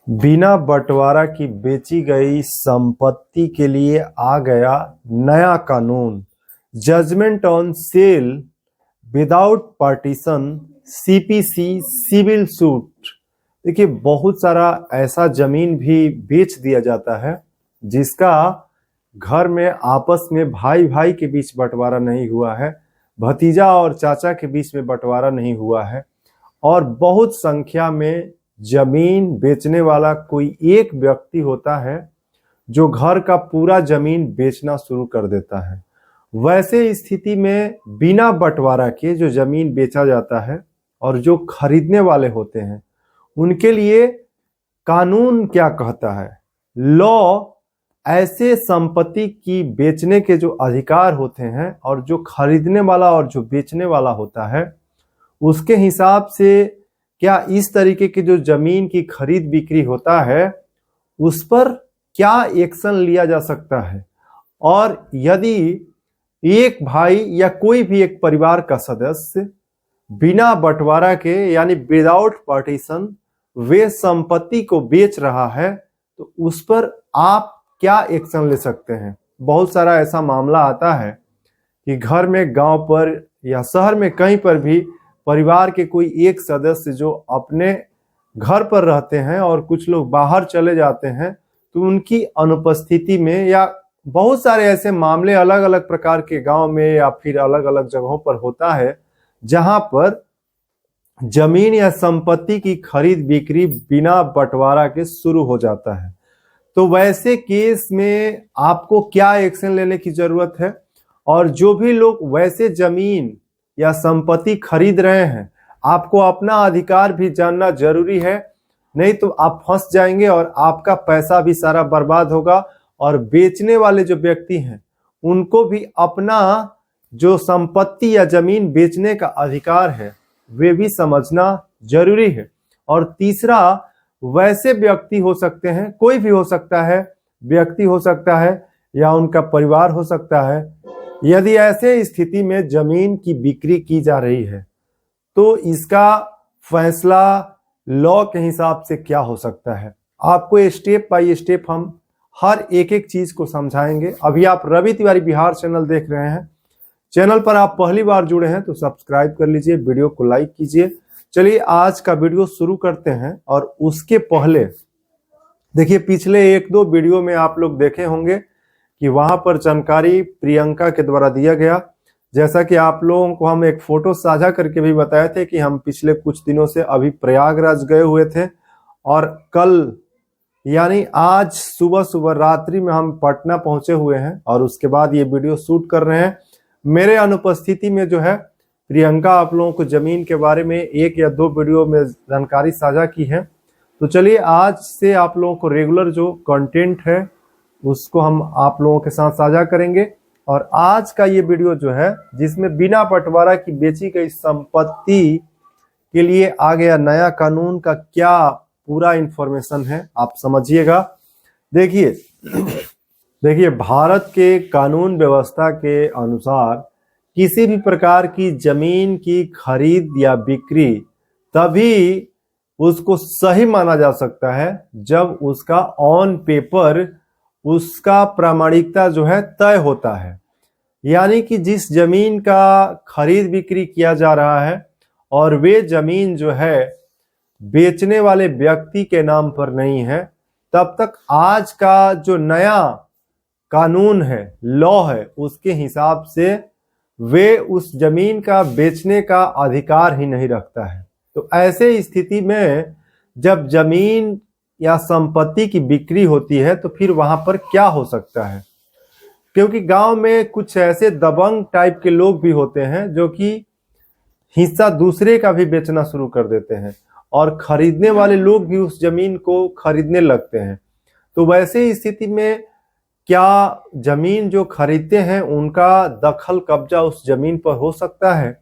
बिना बंटवारा की बेची गई संपत्ति के लिए आ गया नया कानून। Judgement on sale without partition, CPC civil suit. देखिए, बहुत सारा ऐसा जमीन भी बेच दिया जाता है जिसका घर में आपस में भाई भाई के बीच बंटवारा नहीं हुआ है, भतीजा और चाचा के बीच में बंटवारा नहीं हुआ है, और बहुत संख्या में जमीन बेचने वाला कोई एक व्यक्ति होता है जो घर का पूरा जमीन बेचना शुरू कर देता है। वैसे स्थिति में बिना बंटवारा के जो जमीन बेचा जाता है और जो खरीदने वाले होते हैं उनके लिए कानून क्या कहता है। लॉ ऐसे संपत्ति की बेचने के जो अधिकार होते हैं और जो खरीदने वाला और जो बेचने वाला होता है उसके हिसाब से क्या इस तरीके की जो जमीन की खरीद बिक्री होता है उस पर क्या एक्शन लिया जा सकता है, और यदि एक भाई या कोई भी एक परिवार का सदस्य बिना बंटवारा के यानी विदाउट पार्टीशन वे संपत्ति को बेच रहा है तो उस पर आप क्या एक्शन ले सकते हैं। बहुत सारा ऐसा मामला आता है कि घर में, गांव पर या शहर में कहीं पर भी परिवार के कोई एक सदस्य जो अपने घर पर रहते हैं और कुछ लोग बाहर चले जाते हैं तो उनकी अनुपस्थिति में, या बहुत सारे ऐसे मामले अलग अलग प्रकार के गांव में या फिर अलग अलग जगहों पर होता है जहां पर जमीन या संपत्ति की खरीद बिक्री बिना बंटवारा के शुरू हो जाता है। तो वैसे केस में आपको क्या एक्शन लेने की जरूरत है, और जो भी लोग वैसे जमीन या संपत्ति खरीद रहे हैं आपको अपना अधिकार भी जानना जरूरी है, नहीं तो आप फंस जाएंगे और आपका पैसा भी सारा बर्बाद होगा, और बेचने वाले जो व्यक्ति हैं उनको भी अपना जो संपत्ति या जमीन बेचने का अधिकार है वे भी समझना जरूरी है। और तीसरा, वैसे व्यक्ति हो सकते हैं, कोई भी हो सकता है, व्यक्ति हो सकता है या उनका परिवार हो सकता है, यदि ऐसे स्थिति में जमीन की बिक्री की जा रही है तो इसका फैसला लॉ के हिसाब से क्या हो सकता है। आपको स्टेप बाय स्टेप हम हर एक चीज को समझाएंगे। अभी आप रवि तिवारी बिहार चैनल देख रहे हैं। चैनल पर आप पहली बार जुड़े हैं तो सब्सक्राइब कर लीजिए, वीडियो को लाइक कीजिए। चलिए आज का वीडियो शुरू करते हैं। और उसके पहले देखिए, पिछले एक दो वीडियो में आप लोग देखे होंगे कि वहां पर जानकारी प्रियंका के द्वारा दिया गया। जैसा कि आप लोगों को हम एक फोटो साझा करके भी बताए थे कि हम पिछले कुछ दिनों से अभी प्रयागराज गए हुए थे और कल यानी आज सुबह सुबह रात्रि में हम पटना पहुंचे हुए हैं और उसके बाद ये वीडियो शूट कर रहे हैं। मेरे अनुपस्थिति में जो है प्रियंका आप लोगों को जमीन के बारे में एक या दो वीडियो में जानकारी साझा की है। तो चलिए आज से आप लोगों को रेगुलर जो कंटेंट है उसको हम आप लोगों के साथ साझा करेंगे। और आज का ये वीडियो जो है जिसमें बिना बंटवारा की बेची गई संपत्ति के लिए आ गया नया कानून का क्या पूरा इंफॉर्मेशन है आप समझिएगा। देखिए भारत के कानून व्यवस्था के अनुसार किसी भी प्रकार की जमीन की खरीद या बिक्री तभी उसको सही माना जा सकता है जब उसका ऑन पेपर उसका प्रामाणिकता जो है तय होता है। यानी कि जिस जमीन का खरीद बिक्री किया जा रहा है और वे जमीन जो है बेचने वाले व्यक्ति के नाम पर नहीं है, तब तक आज का जो नया कानून है, लॉ है, उसके हिसाब से वे उस जमीन का बेचने का अधिकार ही नहीं रखता है। तो ऐसे स्थिति में जब जमीन या संपत्ति की बिक्री होती है तो फिर वहां पर क्या हो सकता है, क्योंकि गांव में कुछ ऐसे दबंग टाइप के लोग भी होते हैं जो कि हिस्सा दूसरे का भी बेचना शुरू कर देते हैं और खरीदने वाले लोग भी उस जमीन को खरीदने लगते हैं। तो वैसे स्थिति में क्या जमीन जो खरीदते हैं उनका दखल कब्जा उस जमीन पर हो सकता है,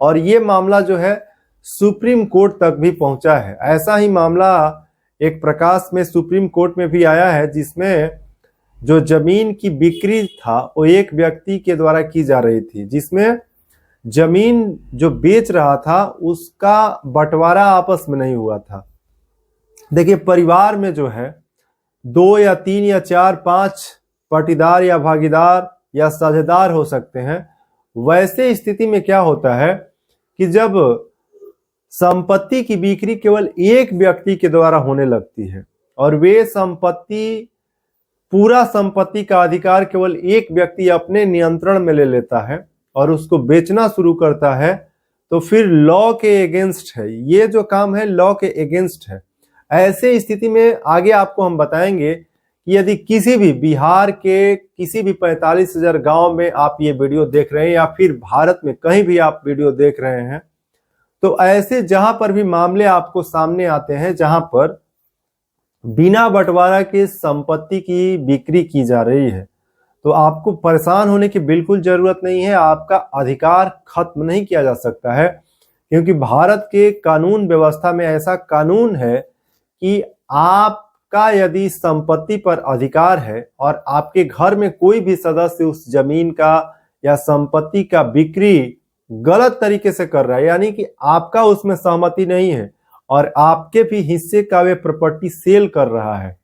और ये मामला जो है सुप्रीम कोर्ट तक भी पहुंचा है। ऐसा ही मामला एक प्रकाश में सुप्रीम कोर्ट में भी आया है जिसमें जो जमीन की बिक्री था वो एक व्यक्ति के द्वारा की जा रही थी, जिसमें जमीन जो बेच रहा था उसका बंटवारा आपस में नहीं हुआ था। देखिए, परिवार में जो है 2 या 3 या 4 5 पाटीदार या भागीदार या साझेदार हो सकते हैं। वैसे स्थिति में क्या होता है कि जब संपत्ति की बिक्री केवल एक व्यक्ति के द्वारा होने लगती है और वे संपत्ति, पूरा संपत्ति का अधिकार केवल एक व्यक्ति अपने नियंत्रण में ले लेता है और उसको बेचना शुरू करता है, तो फिर लॉ के अगेंस्ट है। ये जो काम है लॉ के अगेंस्ट है। ऐसे स्थिति में आगे आपको हम बताएंगे कि यदि किसी भी बिहार के किसी भी 45,000 गांव में आप ये वीडियो देख रहे हैं या फिर भारत में कहीं भी आप वीडियो देख रहे हैं, तो ऐसे जहां पर भी मामले आपको सामने आते हैं जहां पर बिना बंटवारा के संपत्ति की बिक्री की जा रही है, तो आपको परेशान होने की बिल्कुल जरूरत नहीं है। आपका अधिकार खत्म नहीं किया जा सकता है, क्योंकि भारत के कानून व्यवस्था में ऐसा कानून है कि आपका यदि संपत्ति पर अधिकार है और आपके घर में कोई भी सदस्य उस जमीन का या संपत्ति का बिक्री गलत तरीके से कर रहा है, यानी कि आपका उसमें सहमति नहीं है और आपके भी हिस्से का वे प्रॉपर्टी सेल कर रहा है,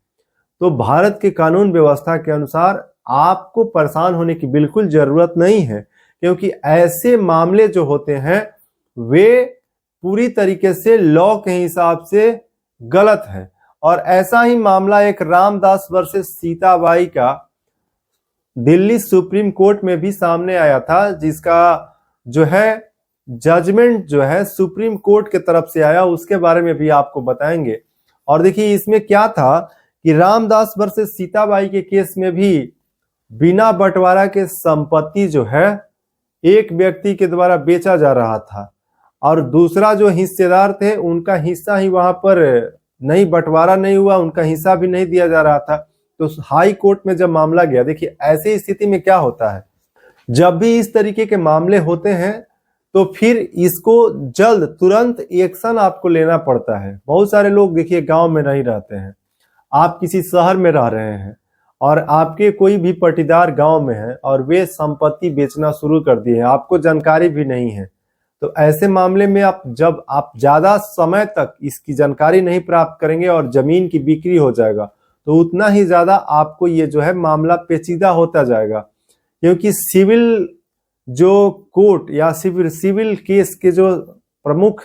तो भारत के कानून व्यवस्था के अनुसार आपको परेशान होने की बिल्कुल जरूरत नहीं है, क्योंकि ऐसे मामले जो होते हैं वे पूरी तरीके से लॉ के हिसाब से गलत है। और ऐसा ही मामला एक रामदास वर्सेस सीताबाई का दिल्ली सुप्रीम कोर्ट में भी सामने आया था, जिसका जो है जजमेंट जो है सुप्रीम कोर्ट के तरफ से आया, उसके बारे में भी आपको बताएंगे। और देखिए, इसमें क्या था कि रामदास वर्सेस सीताबाई के केस में भी बिना बंटवारा के संपत्ति जो है एक व्यक्ति के द्वारा बेचा जा रहा था और दूसरा जो हिस्सेदार थे उनका हिस्सा ही वहां पर नहीं, बंटवारा नहीं हुआ, उनका हिस्सा भी नहीं दिया जा रहा था। तो हाई कोर्ट में जब मामला गया, देखिए ऐसी स्थिति में क्या होता है, जब भी इस तरीके के मामले होते हैं तो फिर इसको जल्द तुरंत एक्शन आपको लेना पड़ता है। बहुत सारे लोग देखिए गांव में नहीं रहते हैं, आप किसी शहर में रह रहे हैं और आपके कोई भी पाटीदार गांव में है और वे संपत्ति बेचना शुरू कर दिए हैं, आपको जानकारी भी नहीं है। तो ऐसे मामले में जब आप ज्यादा समय तक इसकी जानकारी नहीं प्राप्त करेंगे और जमीन की बिक्री हो जाएगा, तो उतना ही ज्यादा आपको ये जो है मामला पेचीदा होता जाएगा, क्योंकि सिविल जो कोर्ट या सिविल केस के जो प्रमुख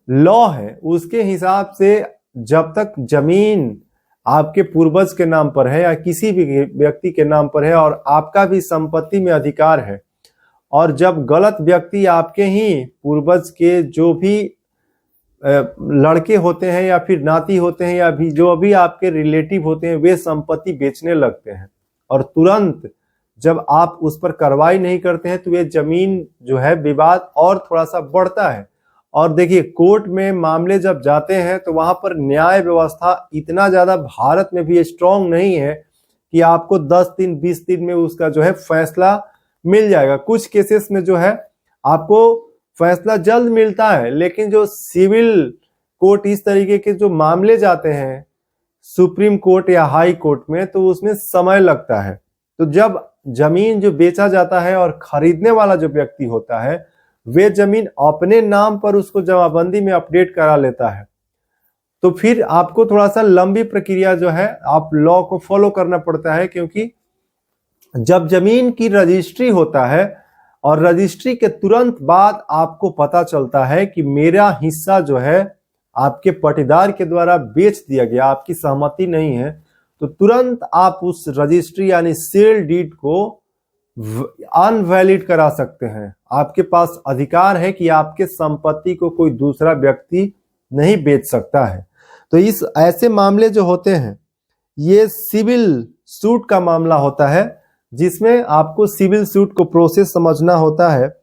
लॉ है उसके हिसाब से जब तक जमीन आपके पूर्वज के नाम पर है या किसी भी व्यक्ति के नाम पर है और आपका भी संपत्ति में अधिकार है, और जब गलत व्यक्ति आपके ही पूर्वज के जो भी लड़के होते हैं या फिर नाती होते हैं या भी जो भी आपके रिलेटिव होते हैं वे संपत्ति बेचने लगते हैं और तुरंत जब आप उस पर कार्रवाई नहीं करते हैं तो ये जमीन जो है विवाद और थोड़ा सा बढ़ता है। और देखिए, कोर्ट में मामले जब जाते हैं तो वहां पर न्याय व्यवस्था इतना ज्यादा भारत में भी स्ट्रांग नहीं है कि आपको 10 दिन 20 दिन में उसका जो है फैसला मिल जाएगा। कुछ केसेस में जो है आपको फैसला जल्द मिलता है, लेकिन जो सिविल कोर्ट इस तरीके के जो मामले जाते हैं सुप्रीम कोर्ट या हाई कोर्ट में, तो उसमें समय लगता है। तो जब जमीन जो बेचा जाता है और खरीदने वाला जो व्यक्ति होता है वे जमीन अपने नाम पर उसको जमाबंदी में अपडेट करा लेता है, तो फिर आपको थोड़ा सा लंबी प्रक्रिया जो है आप लॉ को फॉलो करना पड़ता है, क्योंकि जब जमीन की रजिस्ट्री होता है और रजिस्ट्री के तुरंत बाद आपको पता चलता है कि मेरा हिस्सा जो है आपके पाटीदार के द्वारा बेच दिया गया, आपकी सहमति नहीं है, तो तुरंत आप उस रजिस्ट्री यानी सेल डीड को अनवैलिड करा सकते हैं। आपके पास अधिकार है कि आपके संपत्ति को कोई दूसरा व्यक्ति नहीं बेच सकता है। तो इस ऐसे मामले जो होते हैं ये सिविल सूट का मामला होता है, जिसमें आपको सिविल सूट को प्रोसेस समझना होता है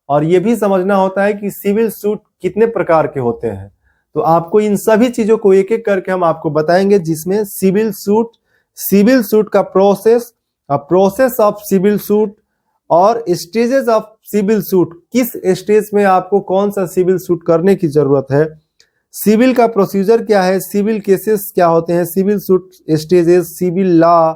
और ये भी समझना होता है कि सिविल सूट कितने प्रकार के होते हैं। तो आपको इन सभी चीजों को एक एक करके हम आपको बताएंगे, जिसमें सिविल सूट का प्रोसेस ऑफ सिविल सूट और स्टेजेस ऑफ सिविल सूट, किस स्टेज में आपको कौन सा सिविल सूट करने की जरूरत है, सिविल का प्रोसीजर क्या है, सिविल केसेस क्या होते हैं, civil suit stages, civil law,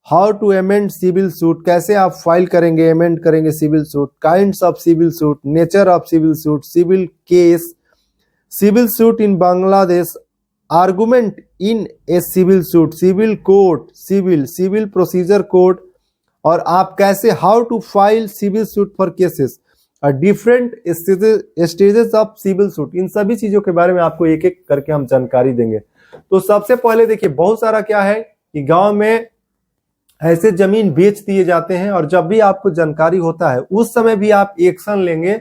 how to amend civil suit, कैसे आप फाइल करेंगे अमेंड करेंगे civil suit, kinds of civil suit, nature of civil suit, civil case, civil suit in Bangladesh argument in a civil suit, civil court, civil procedure code, और आप कैसे, how to file civil suit for cases, different stages of civil suit, इन सभी चीजों के बारे में आपको एक एक करके हम जानकारी देंगे। तो सबसे पहले देखिए, बहुत सारा क्या है कि गांव में ऐसे जमीन बेच दिए जाते हैं, और जब भी आपको जानकारी होता है उस समय भी आप एक्शन लेंगे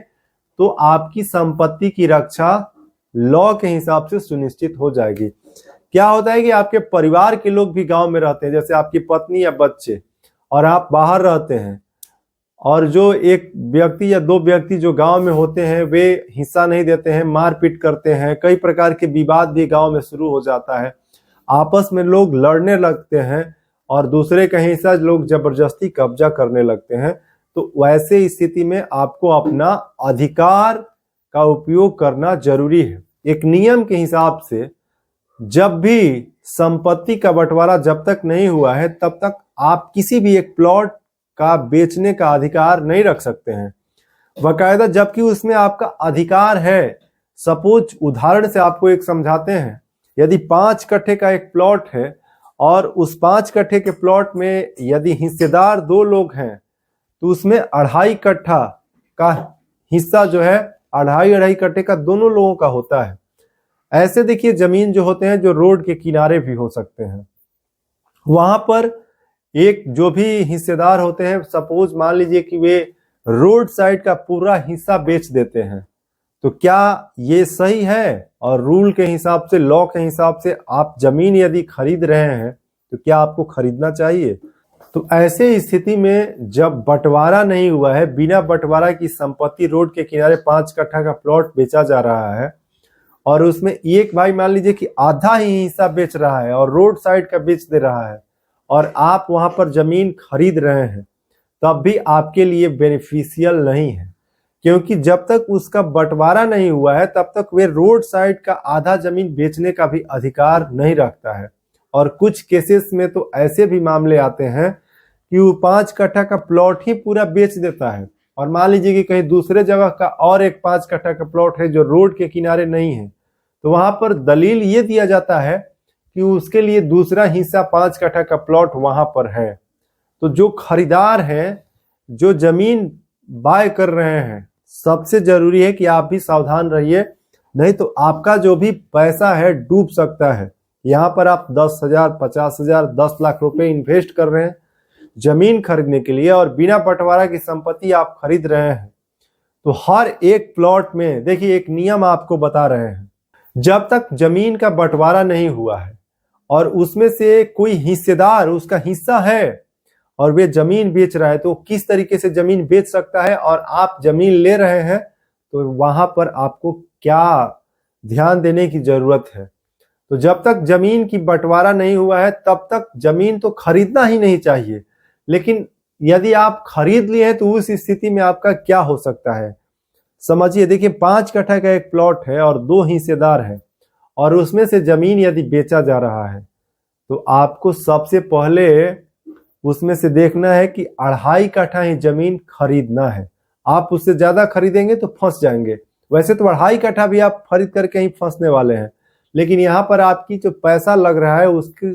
तो आपकी संपत्ति की रक्षा लॉ के हिसाब से सुनिश्चित हो जाएगी। क्या होता है कि आपके परिवार के लोग भी गांव में रहते हैं, जैसे आपकी पत्नी या बच्चे, और आप बाहर रहते हैं, और जो एक व्यक्ति या दो व्यक्ति जो गांव में होते हैं वे हिस्सा नहीं देते हैं, मारपीट करते हैं, कई प्रकार के विवाद भी गांव में शुरू हो जाता है, आपस में लोग लड़ने लगते हैं और दूसरे का हिस्सा लोग जबरदस्ती कब्जा करने लगते हैं। तो वैसे स्थिति में आपको अपना अधिकार का उपयोग करना जरूरी है। एक नियम के हिसाब से जब भी संपत्ति का बंटवारा जब तक नहीं हुआ है तब तक आप किसी भी एक प्लॉट का बेचने का अधिकार नहीं रख सकते हैं बकायदा, जबकि उसमें आपका अधिकार है। सपोज उदाहरण से आपको एक समझाते हैं, यदि 5 कट्ठे का एक प्लॉट है और उस 5 कट्ठे के प्लॉट में यदि हिस्सेदार 2 लोग हैं तो उसमें 2.5 कट्ठा का हिस्सा जो है 2.5 कट्ठे का दोनों लोगों का होता है। ऐसे देखिए जमीन जो होते हैं जो रोड के किनारे भी हो सकते हैं, वहां पर एक जो भी हिस्सेदार होते हैं, सपोज मान लीजिए कि वे रोड साइड का पूरा हिस्सा बेच देते हैं, तो क्या ये सही है? और रूल के हिसाब से, लॉ के हिसाब से आप जमीन यदि खरीद रहे हैं तो क्या आपको खरीदना चाहिए? तो ऐसे स्थिति में जब बंटवारा नहीं हुआ है, बिना बंटवारा की संपत्ति रोड के किनारे 5 कट्ठा का प्लॉट बेचा जा रहा है और उसमें एक भाई मान लीजिए कि आधा ही हिस्सा बेच रहा है और रोड साइड का बेच दे रहा है और आप वहां पर जमीन खरीद रहे हैं, तब भी आपके लिए बेनिफिशियल नहीं है, क्योंकि जब तक उसका बंटवारा नहीं हुआ है तब तक वे रोड साइड का आधा जमीन बेचने का भी अधिकार नहीं रखता है। और कुछ केसेस में तो ऐसे भी मामले आते हैं कि वो 5 कट्ठा का प्लॉट ही पूरा बेच देता है, और मान लीजिए कि कहीं दूसरे जगह का और एक 5 कट्ठा का प्लॉट है जो रोड के किनारे नहीं है, तो वहां पर दलील ये दिया जाता है कि उसके लिए दूसरा हिस्सा 5 कट्ठा का प्लॉट वहां पर है। तो जो खरीदार हैं, जो जमीन बाय कर रहे हैं, सबसे जरूरी है कि आप भी सावधान रहिए, नहीं तो आपका जो भी पैसा है डूब सकता है। यहाँ पर आप 10,000, 50,000, 10 लाख रुपए इन्वेस्ट कर रहे हैं जमीन खरीदने के लिए और बिना बंटवारा की संपत्ति आप खरीद रहे हैं। तो हर एक प्लॉट में देखिए एक नियम आपको बता रहे हैं, जब तक जमीन का बंटवारा नहीं हुआ है और उसमें से कोई हिस्सेदार, उसका हिस्सा है और वे जमीन बेच रहा है, तो किस तरीके से जमीन बेच सकता है और आप जमीन ले रहे हैं, तो वहां पर आपको क्या ध्यान देने की जरूरत है। तो जब तक जमीन की बंटवारा नहीं हुआ है तब तक जमीन तो खरीदना ही नहीं चाहिए, लेकिन यदि आप खरीद लिए हैं तो उस स्थिति में आपका क्या हो सकता है समझिए। देखिए 5 कट्ठा का एक प्लॉट है और 2 हिस्सेदार हैं और उसमें से जमीन यदि बेचा जा रहा है, तो आपको सबसे पहले उसमें से देखना है कि 2.5 कट्ठा ही जमीन खरीदना है। आप उससे ज्यादा खरीदेंगे तो फंस जाएंगे। वैसे तो 2.5 कट्ठा भी आप खरीद करके ही फंसने वाले हैं, लेकिन यहाँ पर आपकी जो पैसा लग रहा है उसकी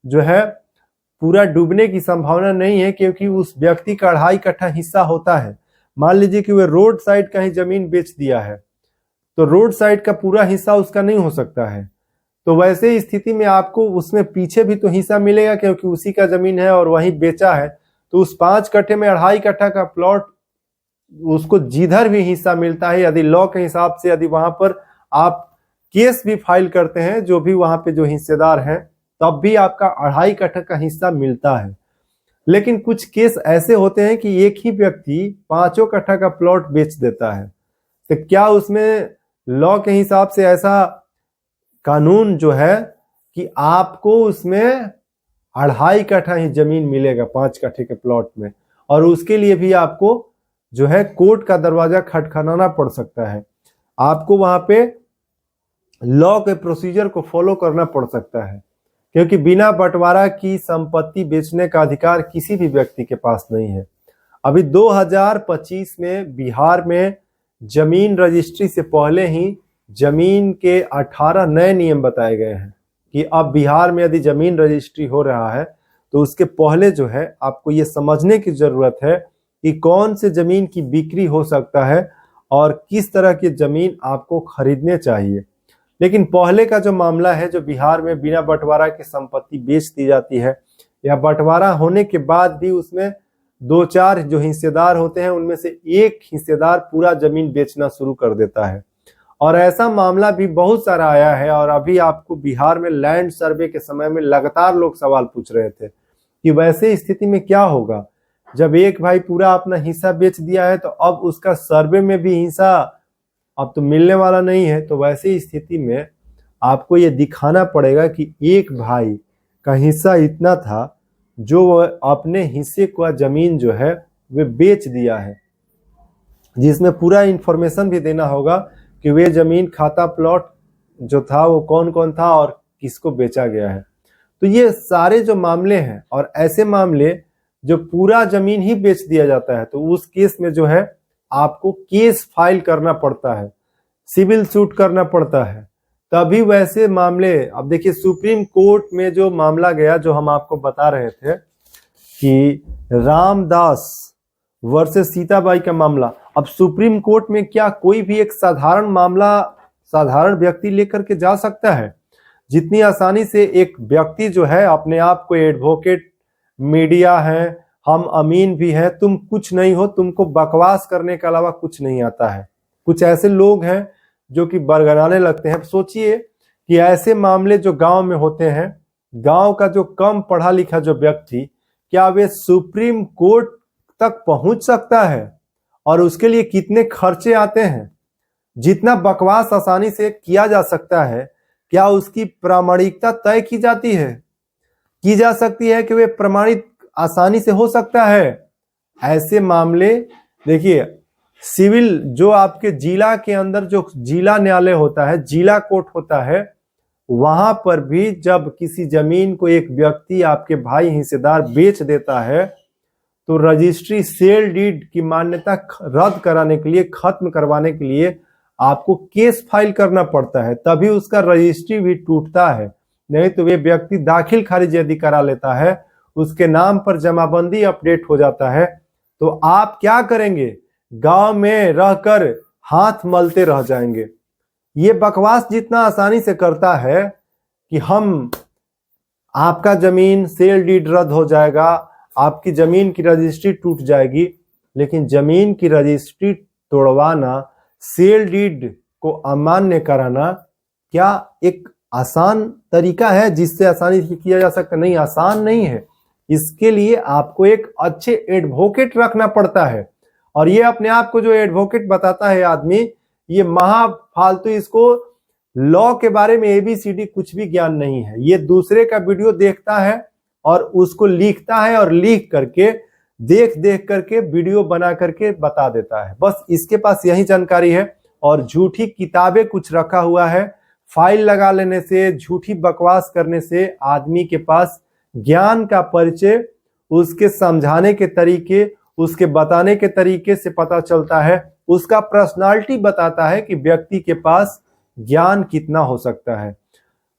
जो है पूरा डूबने की संभावना नहीं है, क्योंकि उस व्यक्ति का 2.5 कट्ठा हिस्सा होता है। मान लीजिए कि वह रोड साइड का ही जमीन बेच दिया है, तो रोड साइड का पूरा हिस्सा उसका नहीं हो सकता है। तो वैसे स्थिति में आपको उसमें पीछे भी तो हिस्सा मिलेगा, क्योंकि उसी का जमीन है और वही बेचा है। तो उस 5 कट्ठे में 2.5 कट्ठा का प्लॉट उसको जिधर भी हिस्सा मिलता है, यदि लॉ के हिसाब से यदि वहां पर आप केस भी फाइल करते हैं, जो भी वहां पे जो हिस्सेदार हैं, तब भी आपका 2.5 कट्ठा का हिस्सा मिलता है। लेकिन कुछ केस ऐसे होते हैं कि एक ही व्यक्ति 5 कट्ठा का प्लॉट बेच देता है, तो क्या उसमें लॉ के हिसाब से ऐसा कानून जो है कि आपको उसमें 2.5 कट्ठा ही जमीन मिलेगा 5 कट्ठे के प्लॉट में, और उसके लिए भी आपको जो है कोर्ट का दरवाजा खटखटाना पड़ सकता है। आपको वहां पे लॉ के प्रोसीजर को फॉलो करना पड़ सकता है, क्योंकि बिना बंटवारा की संपत्ति बेचने का अधिकार किसी भी व्यक्ति के पास नहीं है। अभी 2025 में बिहार में जमीन रजिस्ट्री से पहले ही जमीन के 18 नए नियम बताए गए हैं कि अब बिहार में यदि जमीन रजिस्ट्री हो रहा है तो उसके पहले जो है आपको ये समझने की जरूरत है कि कौन से जमीन की बिक्री हो सकता है और किस तरह की जमीन आपको खरीदने चाहिए। लेकिन पहले का जो मामला है, जो बिहार में बिना बंटवारा की संपत्ति बेच दी जाती है या बंटवारा होने के बाद भी उसमें 2-4 जो हिस्सेदार होते हैं उनमें से एक हिस्सेदार पूरा जमीन बेचना शुरू कर देता है, और ऐसा मामला भी बहुत सारा आया है। और अभी आपको बिहार में लैंड सर्वे के समय में लगातार लोग सवाल पूछ रहे थे कि वैसे स्थिति में क्या होगा जब एक भाई पूरा अपना हिस्सा बेच दिया है तो अब उसका सर्वे में भी हिस्सा अब तो मिलने वाला नहीं है। तो वैसे स्थिति में आपको ये दिखाना पड़ेगा कि एक भाई का हिस्सा इतना था जो वह अपने हिस्से का जमीन जो है वे बेच दिया है, जिसमें पूरा इंफॉर्मेशन भी देना होगा कि वे जमीन खाता प्लॉट जो था वो कौन कौन था और किसको बेचा गया है। तो ये सारे जो मामले हैं, और ऐसे मामले जो पूरा जमीन ही बेच दिया जाता है तो उस केस में जो है आपको केस फाइल करना पड़ता है, सिविल सूट करना पड़ता है, तभी वैसे मामले। अब देखिए सुप्रीम कोर्ट में जो मामला गया, जो हम आपको बता रहे थे कि रामदास वर्सेस सीताबाई का मामला, अब सुप्रीम कोर्ट में क्या कोई भी एक साधारण मामला साधारण व्यक्ति लेकर के जा सकता है? जितनी आसानी से एक व्यक्ति जो है अपने आप को एडवोकेट, मीडिया है, हम अमीन भी हैं, तुम कुछ नहीं हो, तुमको बकवास करने के अलावा कुछ नहीं आता है, कुछ ऐसे लोग हैं जो कि बरगलाने लगते हैं। सोचिए कि ऐसे मामले जो गांव में होते हैं, गांव का जो कम पढ़ा लिखा जो व्यक्ति, क्या वे सुप्रीम कोर्ट तक पहुंच सकता है? और उसके लिए कितने खर्चे आते हैं? जितना बकवास आसानी से किया जा सकता है, क्या उसकी प्रामाणिकता तय की जाती है? की जा सकती है कि वे प्रमाणित आसानी से हो सकता है? ऐसे मामले देखिए, सिविल जो आपके जिला के अंदर जो जिला न्यायालय होता है, जिला कोर्ट होता है, वहां पर भी जब किसी जमीन को एक व्यक्ति आपके भाई हिस्सेदार बेच देता है तो रजिस्ट्री सेल डीड की मान्यता रद्द कराने के लिए, खत्म करवाने के लिए आपको केस फाइल करना पड़ता है, तभी उसका रजिस्ट्री भी टूटता है। नहीं तो वे व्यक्ति दाखिल खारिज यदि करा लेता है, उसके नाम पर जमाबंदी अपडेट हो जाता है, तो आप क्या करेंगे? गांव में रहकर हाथ मलते रह जाएंगे। ये बकवास जितना आसानी से करता है कि हम आपका जमीन सेल डीड रद्द हो जाएगा, आपकी जमीन की रजिस्ट्री टूट जाएगी, लेकिन जमीन की रजिस्ट्री तोड़वाना, सेल डीड को अमान्य कराना क्या एक आसान तरीका है जिससे आसानी से किया जा सकता? नहीं, आसान नहीं है। इसके लिए आपको एक अच्छे एडवोकेट रखना पड़ता है, और ये अपने आप को जो एडवोकेट बताता है आदमी, ये महा फालतू, इसको लॉ के बारे में ABCD कुछ भी ज्ञान नहीं है। ये दूसरे का वीडियो देखता है और उसको लिखता है, और लिख करके देख देख करके वीडियो बना करके बता देता है। बस इसके पास यही जानकारी है, और झूठी किताबें कुछ रखा हुआ है। फाइल लगा लेने से, झूठी बकवास करने से आदमी के पास ज्ञान का परिचय, उसके समझाने के तरीके, उसके बताने के तरीके से पता चलता है। उसका पर्सनालिटी बताता है कि व्यक्ति के पास ज्ञान कितना हो सकता है।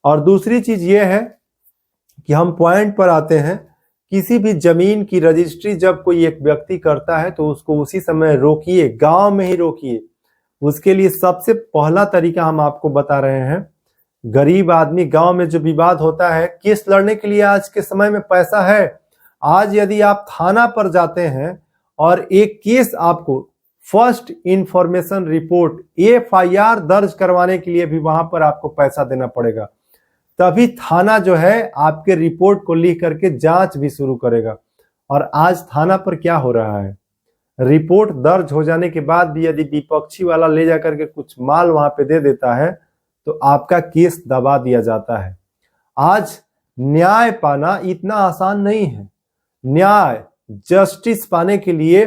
और दूसरी चीज ये है कि हम पॉइंट पर आते हैं, किसी भी जमीन की रजिस्ट्री जब कोई एक व्यक्ति करता है तो उसको उसी समय रोकिए, गांव में ही रोकिए। उसके लिए सबसे पहला तरीका हम आपको बता रहे हैं। गरीब आदमी, गांव में जो विवाद होता है, केस लड़ने के लिए आज के समय में पैसा है। आज यदि आप थाना पर जाते हैं और एक केस आपको फर्स्ट इंफॉर्मेशन रिपोर्ट FIR दर्ज करवाने के लिए भी वहां पर आपको पैसा देना पड़ेगा, तभी थाना जो है आपके रिपोर्ट को लिख करके जांच भी शुरू करेगा। और आज थाना पर क्या हो रहा है, रिपोर्ट दर्ज हो जाने के बाद भी यदि विपक्षी वाला ले जाकर के कुछ माल वहां पे दे देता है तो आपका केस दबा दिया जाता है। आज न्याय पाना इतना आसान नहीं है। न्याय, जस्टिस पाने के लिए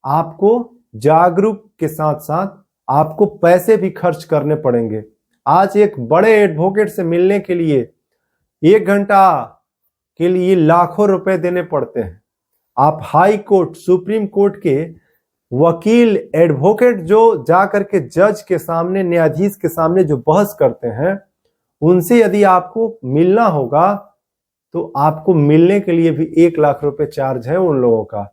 आपको जागरूक के साथ साथ आपको पैसे भी खर्च करने पड़ेंगे। आज एक बड़े एडवोकेट से मिलने के लिए 1 घंटा के लिए लाखों रुपए देने पड़ते हैं। आप हाई कोर्ट, सुप्रीम कोर्ट के वकील एडवोकेट जो जा करके जज के सामने, न्यायाधीश के सामने जो बहस करते हैं, उनसे यदि आपको मिलना होगा तो आपको मिलने के लिए भी 1 लाख रुपए चार्ज है उन लोगों का।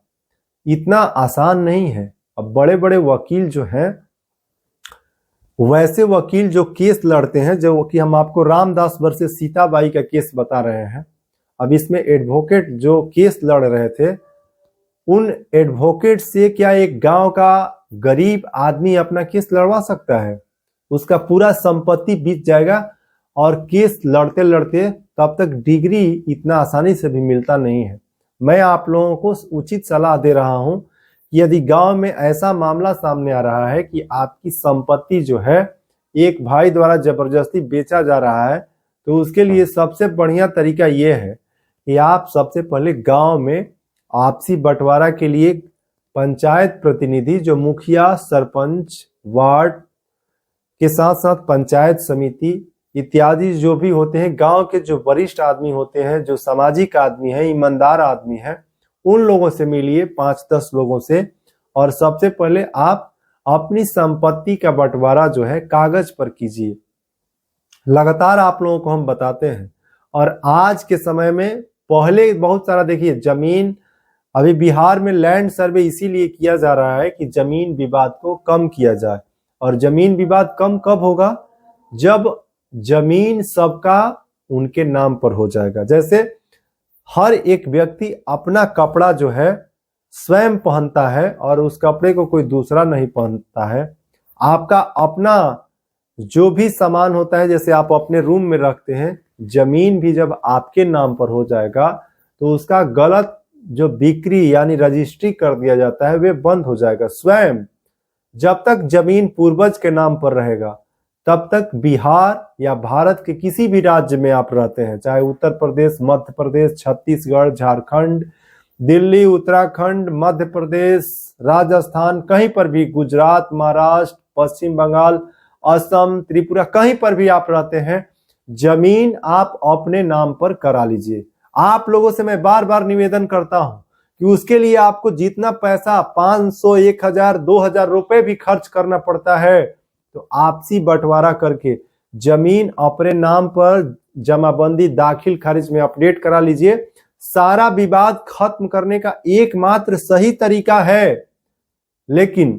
इतना आसान नहीं है। अब बड़े बड़े वकील जो हैं, वैसे वकील जो केस लड़ते हैं, जो कि हम आपको रामदास वर्सेस सीताबाई का केस बता रहे हैं, अब इसमें एडवोकेट जो केस लड़ रहे थे, उन एडवोकेट से क्या एक गांव का गरीब आदमी अपना केस लड़वा सकता है? उसका पूरा संपत्ति बीत जाएगा और केस लड़ते लड़ते तब तक डिग्री इतना आसानी से भी मिलता नहीं है। मैं आप लोगों को उचित सलाह दे रहा हूं कि यदि गांव में ऐसा मामला सामने आ रहा है कि आपकी संपत्ति जो है एक भाई द्वारा जबरदस्ती बेचा जा रहा है, तो उसके लिए सबसे बढ़िया तरीका यह है कि आप सबसे पहले गांव में आपसी बंटवारा के लिए पंचायत प्रतिनिधि, जो मुखिया, सरपंच, वार्ड के साथ साथ पंचायत समिति इत्यादि जो भी होते हैं, गांव के जो वरिष्ठ आदमी होते हैं, जो सामाजिक आदमी हैं, ईमानदार आदमी हैं, उन लोगों से मिलिए, 5-10 लोगों से, और सबसे पहले आप अपनी संपत्ति का बंटवारा जो है कागज पर कीजिए। लगातार आप लोगों को हम बताते हैं। और आज के समय में पहले बहुत सारा देखिए जमीन, अभी बिहार में लैंड सर्वे इसीलिए किया जा रहा है कि जमीन विवाद को कम किया जाए। और जमीन विवाद कम कब होगा? जब जमीन सबका उनके नाम पर हो जाएगा। जैसे हर एक व्यक्ति अपना कपड़ा जो है स्वयं पहनता है और उस कपड़े को कोई दूसरा नहीं पहनता है। आपका अपना जो भी सामान होता है, जैसे आप अपने रूम में रखते हैं, जमीन भी जब आपके नाम पर हो जाएगा तो उसका गलत जो बिक्री यानी रजिस्ट्री कर दिया जाता है वे बंद हो जाएगा स्वयं। जब तक जमीन पूर्वज के नाम पर रहेगा तब तक बिहार या भारत के किसी भी राज्य में आप रहते हैं, चाहे उत्तर प्रदेश, मध्य प्रदेश, छत्तीसगढ़, झारखंड, दिल्ली, उत्तराखंड, मध्य प्रदेश, राजस्थान, कहीं पर भी, गुजरात, महाराष्ट्र, पश्चिम बंगाल, असम, त्रिपुरा, कहीं पर भी आप रहते हैं, जमीन आप अपने नाम पर करा लीजिए। आप लोगों से मैं बार बार निवेदन करता हूं कि उसके लिए आपको जितना पैसा 500, 1000, 2000 रुपए भी खर्च करना पड़ता है, तो आपसी बंटवारा करके जमीन अपने नाम पर जमाबंदी दाखिल खारिज में अपडेट करा लीजिए। सारा विवाद खत्म करने का एकमात्र सही तरीका है। लेकिन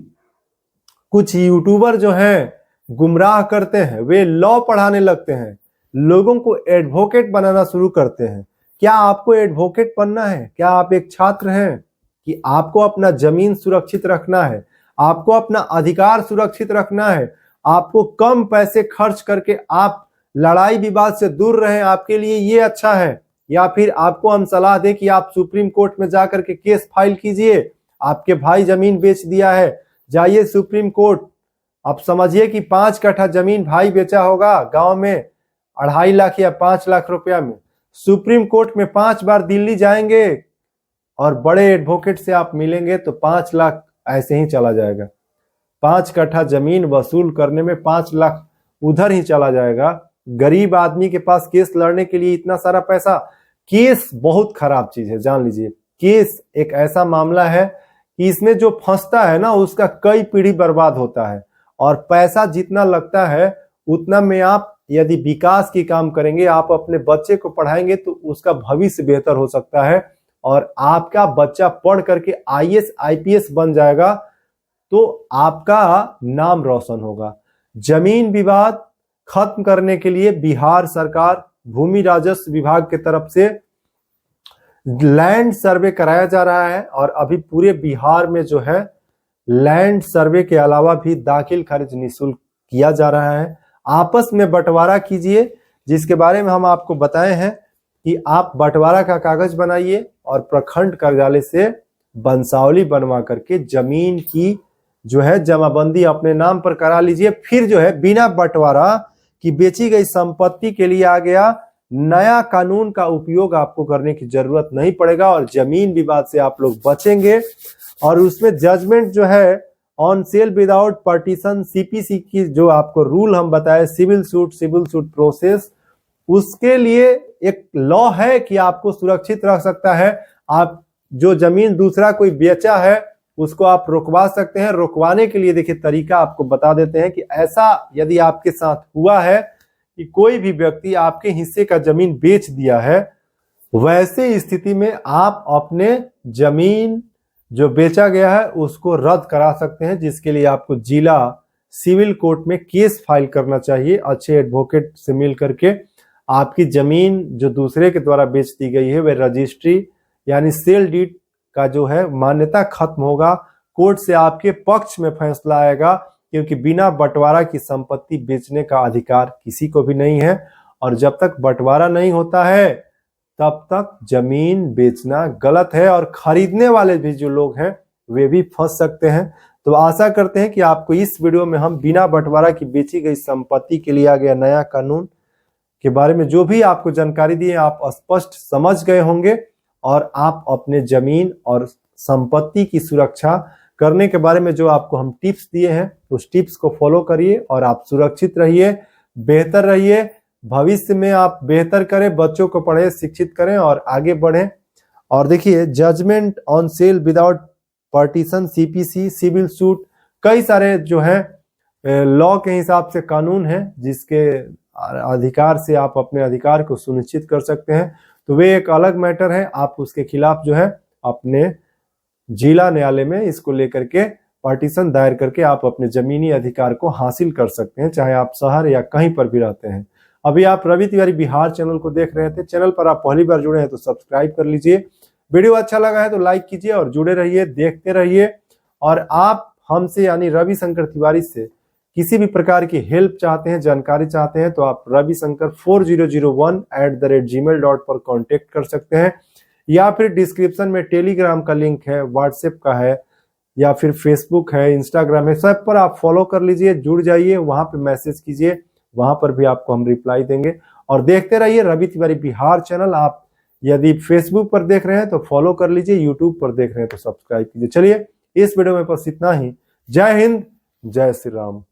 कुछ यूट्यूबर जो हैं गुमराह करते हैं, वे लॉ पढ़ाने लगते हैं, लोगों को एडवोकेट बनाना शुरू करते हैं। क्या आपको एडवोकेट बनना है? क्या आप एक छात्र हैं कि आपको अपना जमीन सुरक्षित रखना है, आपको अपना अधिकार सुरक्षित रखना है, आपको कम पैसे खर्च करके आप लड़ाई विवाद से दूर रहें, आपके लिए ये अच्छा है? या फिर आपको हम सलाह दें कि आप सुप्रीम कोर्ट में जाकर के केस फाइल कीजिए, आपके भाई जमीन बेच दिया है, जाइए सुप्रीम कोर्ट। आप समझिए कि 5 कट्ठा जमीन भाई बेचा होगा गांव में 2.5 लाख या 5 लाख रुपया में, सुप्रीम कोर्ट में 5 बार दिल्ली जाएंगे और बड़े एडवोकेट से आप मिलेंगे तो 5 लाख ऐसे ही चला जाएगा। 5 कट्ठा जमीन वसूल करने में 5 लाख उधर ही चला जाएगा। गरीब आदमी के पास केस लड़ने के लिए इतना सारा पैसा। केस बहुत खराब चीज है, जान लीजिए। केस एक ऐसा मामला है कि इसमें जो फंसता है ना, उसका कई पीढ़ी बर्बाद होता है। और पैसा जितना लगता है उतना में आप यदि विकास की काम करेंगे, आप अपने बच्चे को पढ़ाएंगे तो उसका भविष्य बेहतर हो सकता है। और आपका बच्चा पढ़ करके IAS IPS बन जाएगा तो आपका नाम रोशन होगा। जमीन विवाद खत्म करने के लिए बिहार सरकार भूमि राजस्व विभाग की तरफ से लैंड सर्वे कराया जा रहा है। और अभी पूरे बिहार में जो है लैंड सर्वे के अलावा भी दाखिल खारिज निःशुल्क किया जा रहा है। आपस में बंटवारा कीजिए, जिसके बारे में हम आपको बताए हैं कि आप बंटवारा का कागज बनाइए और प्रखंड कार्यालय से वंशावली बनवा करके जमीन की जो है जमाबंदी अपने नाम पर करा लीजिए। फिर जो है बिना बंटवारा की बेची गई संपत्ति के लिए आ गया नया कानून का उपयोग आपको करने की जरूरत नहीं पड़ेगा और जमीन विवाद से आप लोग बचेंगे। और उसमें जजमेंट जो है on sale without partition, CPC की जो आपको रूल हम बताए, सिविल सूट प्रोसेस, उसके लिए एक लॉ है कि आपको सुरक्षित रख सकता है। आप जो जमीन दूसरा कोई बेचा है उसको आप रुकवा सकते हैं। रुकवाने के लिए देखिए तरीका आपको बता देते हैं कि ऐसा यदि आपके साथ हुआ है कि कोई भी व्यक्ति आपके हिस्से का जमीन बेच दिया है, वैसे स्थिति में आप अपने जमीन जो बेचा गया है उसको रद्द करा सकते हैं, जिसके लिए आपको जिला सिविल कोर्ट में केस फाइल करना चाहिए। अच्छे एडवोकेट से मिल करके आपकी जमीन जो दूसरे के द्वारा बेच दी गई है वह रजिस्ट्री यानी सेल डीड का जो है मान्यता खत्म होगा। कोर्ट से आपके पक्ष में फैसला आएगा, क्योंकि बिना बंटवारा की संपत्ति बेचने का अधिकार किसी को भी नहीं है। और जब तक बंटवारा नहीं होता है तब तक जमीन बेचना गलत है, और खरीदने वाले भी जो लोग हैं वे भी फंस सकते हैं। तो आशा करते हैं कि आपको इस वीडियो में हम बिना बंटवारा की बेची गई संपत्ति के लिए आ गया नया कानून के बारे में जो भी आपको जानकारी दी है आप स्पष्ट समझ गए होंगे, और आप अपने जमीन और संपत्ति की सुरक्षा करने के बारे में जो आपको हम टिप्स दिए हैं उस टिप्स को फॉलो करिए और आप सुरक्षित रहिए, बेहतर रहिए। भविष्य में आप बेहतर करें, बच्चों को पढ़ें, शिक्षित करें और आगे बढ़ें। और देखिए judgement on sale without partition, CPC, civil suit, कई सारे जो है लॉ के हिसाब से कानून है जिसके अधिकार से आप अपने अधिकार को सुनिश्चित कर सकते हैं। तो वे एक अलग मैटर है, आप उसके खिलाफ जो है अपने जिला न्यायालय में इसको लेकर के पार्टीशन दायर करके आप अपने जमीनी अधिकार को हासिल कर सकते हैं, चाहे आप शहर या कहीं पर भी रहते हैं। अभी आप रवि तिवारी बिहार चैनल को देख रहे थे। चैनल पर आप पहली बार जुड़े हैं तो सब्सक्राइब कर लीजिए। वीडियो अच्छा लगा है तो लाइक कीजिए और जुड़े रहिए, देखते रहिए। और आप हमसे यानी रवि शंकर तिवारी से किसी भी प्रकार की हेल्प चाहते हैं, जानकारी चाहते हैं, तो आप ravisankar4001@gmail.com पर कांटेक्ट कर सकते हैं, या फिर डिस्क्रिप्शन में टेलीग्राम का लिंक है, व्हाट्सएप का है, या फिर फेसबुक है, इंस्टाग्राम है, सब पर आप फॉलो कर लीजिए, जुड़ जाइए, वहां पे मैसेज कीजिए, वहां पर भी आपको हम रिप्लाई देंगे। और देखते रहिए रवि तिवारी बिहार चैनल। आप यदि फेसबुक पर देख रहे हैं तो फॉलो कर लीजिए, यूट्यूब पर देख रहे हैं तो सब्सक्राइब कीजिए। चलिए इस वीडियो में बस इतना ही। जय हिंद, जय श्री राम।